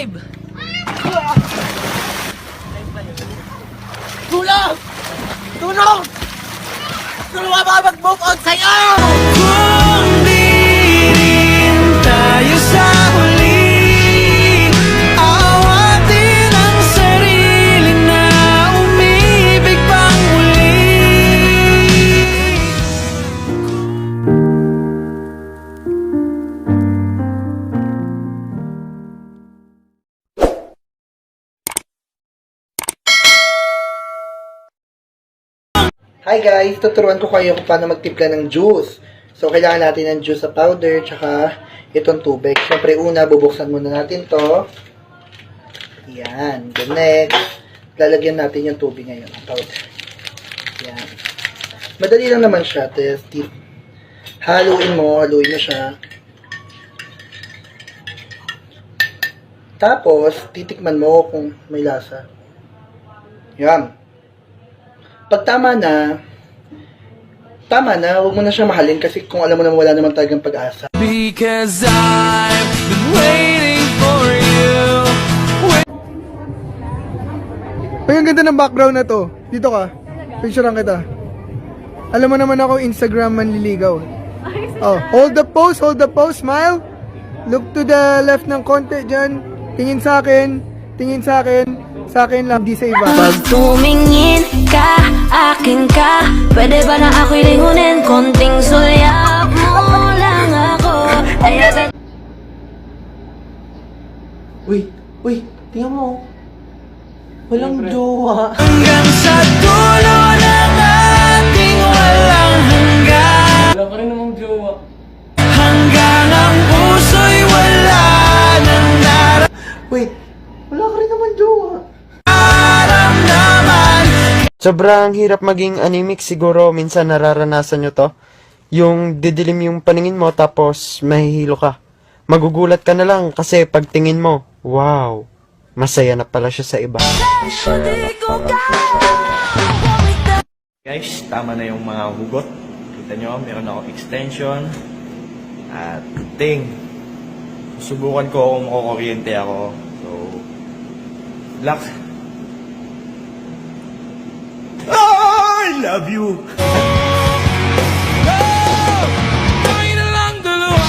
live! Tulong! Tulong! Tulong ako mag-move on sa'yo! Kung di rin tayo sa huli, awatin ang sarili na umibig pang muli. Hi guys! Tuturuan ko kayo kung paano magtimpla ng juice. So, kailangan natin ng juice sa powder, tsaka itong tubig. Siyempre, una, bubuksan muna natin to. Yan. Then next, lalagyan natin yung tubig ngayon, ang powder. Yan. Madali lang naman siya. Haluin mo siya. Tapos, titikman mo kung may lasa. Yan. Pag tama na, huwag mo na siya mahalin kasi kung alam mo naman wala naman talagang pag-asa. Because I've been waiting for you. Ay, ang ganda ng background na to. Dito ka. Picturean kita. Alam mo naman ako, Instagram manliligaw. Oh, hold the pose, smile. Look to the left ng konti dyan. Tingin sa akin. Sa akin lang, di sa iba. Pag tumingin ka, akin ka, pwede ba na ako'y lingunin? Konting sulyap mo lang ako. Uy, tingnan mo. Walang jowa. Hanggang sa dulo ng ating walang hanggan. Wala ka rin namang jowa. Hanggang ang puso'y wala nang Wait, wala ka rin naman jowa. Sobrang hirap maging anemic, siguro minsan nararanasan nyo to. Yung didilim yung paningin mo tapos mahihilo ka. Magugulat ka na lang kasi pagtingin mo, wow, masaya na pala siya sa iba. Guys, tama na yung mga hugot. Kita nyo, meron ako extension. At ting, susubukan ko kung makukuryente ako. So, luck. I love you! tayo na lang dalawa.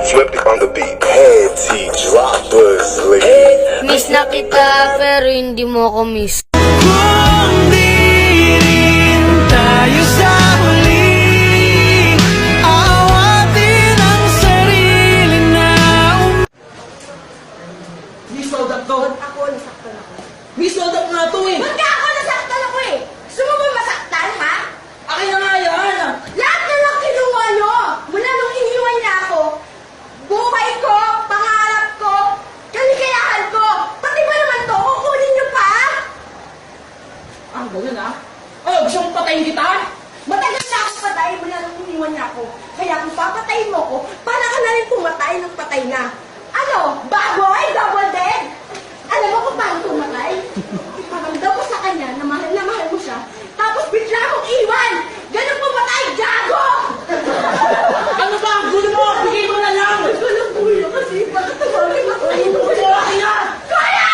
Flip it on the beat. Head T droppers, lady. Miss na kita, pero hindi mo ako miss. Kung di rin tayo sa huli, awatin ang sarili na Miss Hold Up to? Ako, nasaktan ako. Miss Hold Up nga to eh! Ba't ka ako nasaktan ako eh? Gusto mo ba masaktan, ha? Akin na nga yan! Lahat na lang kinuha nyo! Mula nung iniwan niya ako, buhay ko, pangarap ko, kaligayahan ko, pati ba naman to, kukunin nyo pa? Ah, ganun ah? Oh, gusto mong patayin kita? Matagal na ako patay mula nung iniwan niya ako. Kaya kung papatayin mo ko, para ka na rin pumatay ng patay na. Ano? Baboy? Double dead? Alam mo kung paano tumatay? Iparamdam mo sa kanya na mahal mo siya, tapos bigla mong iwan! Ganun pumatay, gago! Ano ba? Gulo mo! Bigay mo na lang! Walang bulo kasi pagkatawagin ako na ito. Akin na! Kuya!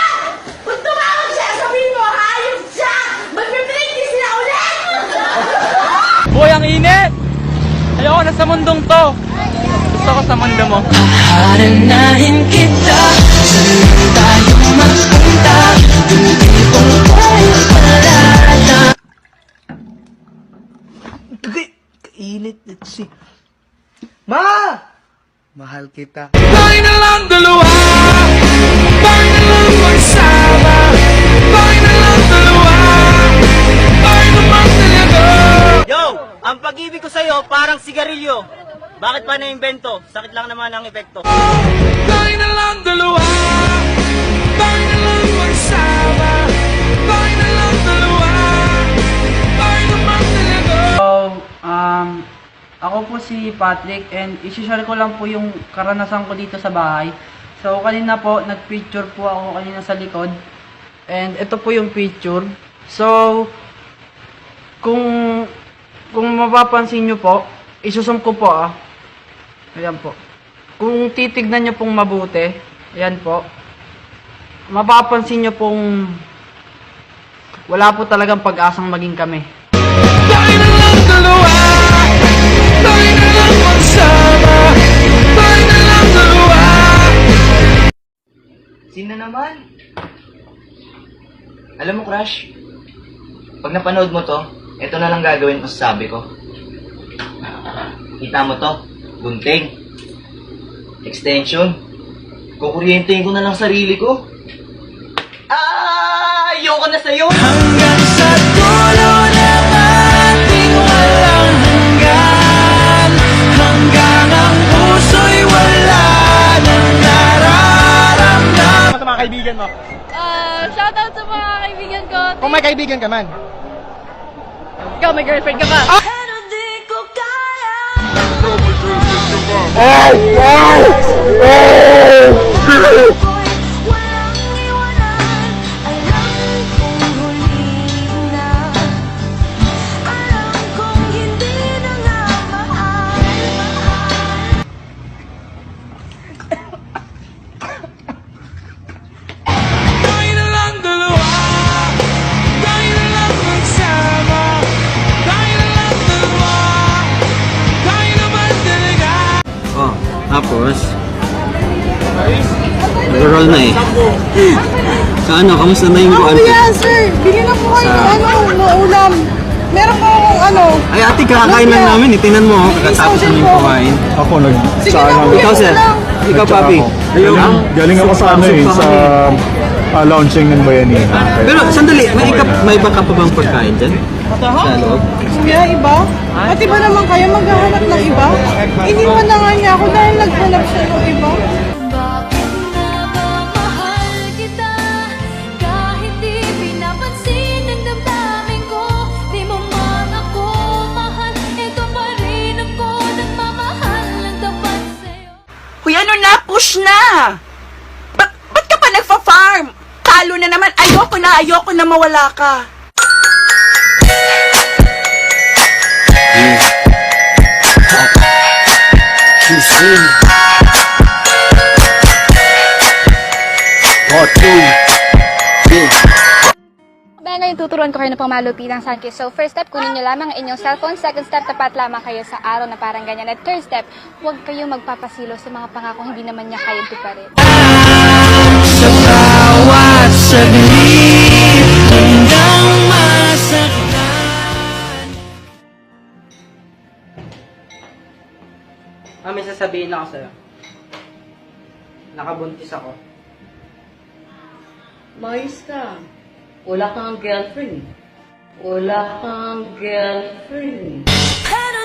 Pag tumawag siya, sabihin mo, hayop siya! Magpipractice na ulit! Boy, ang init! Ayoko na sa mundong to. Gusto ko sa mundo mo. Haranahin kita, saan tayo magpunta? Hindi kong tayo palata. Hindi. Kainit. Let's see. Ma! Mahal kita. Tayo na lang dalawa. Tayo na lang magsama. Tayo na lang dalawa. Tayo naman talaga. Yo! Ang pag-ibig ko sa'yo parang sigarilyo. Bakit pa na-invento? Sakit lang naman ang epekto. Tayo na lang dalawa. Tayo na lang magsama. Tayo na lang dalawa. Tayo naman talaga. Ako po si Patrick and isi-share ko lang po yung karanasan ko dito sa bahay. So kanina po, nag-picture po ako kanina sa likod. And ito po yung picture. So, kung mapapansin nyo po, isusum ko po Ayan po. Kung titignan nyo pong mabuti, ayan po, mapapansin nyo pong wala po talagang pag-asang maging kami. Tayo na lang dalawa, tayo na lang magsama, tayo na lang dalawa. Sino naman? Alam mo, Crush, pag napanood mo to, ito na lang gagawin ko sa sabi ko. Kita mo to, gunting, extension, kukuryentehin ko na lang sarili ko. Ayoko na sa'yo! Hanggang sa dulo ng ating walang hanggan, hanggang ang puso'y wala nang nararamdaman. Sa mga kaibigan mo. Shoutout sa mga kaibigan ko. Kung may kaibigan ka man. Ikaw, may girlfriend ka ba? Pero di ko kaya. Walang iwanan. Alam kong huli na. Alam kong hindi na nga mahal. Tayo na lang dalawa, tayo na lang magsama, tayo na lang dalawa, tayo naman talaga. Oh, tapos, nag-roll na eh. Kaano, kamusta na yung buwan? Sir, bili na po kayo ulam. Meron po akong Ay, ate, kakakain lang namin eh. Tingnan mo, kakatapos na yung kumain. Ako Ikaw, sir. Ikaw, papi. galing ako sa launching ng Bayanina. Pero, sandali, may iba ka pa bang pagkain dyan? Sa loob? Kaya iba? Pati ba naman kayo maghahanap ng iba? Iniwan na nga niya ako dahil naghanap siya ng iba. Bakit nga ba mahal kita? Kahit di pinapansin ang damdamin ko. Di mo man ako mahal. Ito pa rin ako nagmamahal ng tapat sa'yo. Kuya, ano na? Push na! Ba't ka pa nagfa-farm? Talo na naman. Ayoko na mawala ka. Ngayon tuturuan ko kayo na pamalupitang sunkiss. So first step, kunin nyo lamang ang inyong cellphone. Second step, tapat lamang kayo sa araw na parang ganyan. At third step, huwag kayong magpapasilo sa mga pangako hindi naman niya kayang tuparin. Sa bawat saglit, hanggang masaktan. May sasabihin ako sa'yo. Nakabuntis ako. Mayos ka. Wala kang girlfriend. Wala kang girlfriend. Pero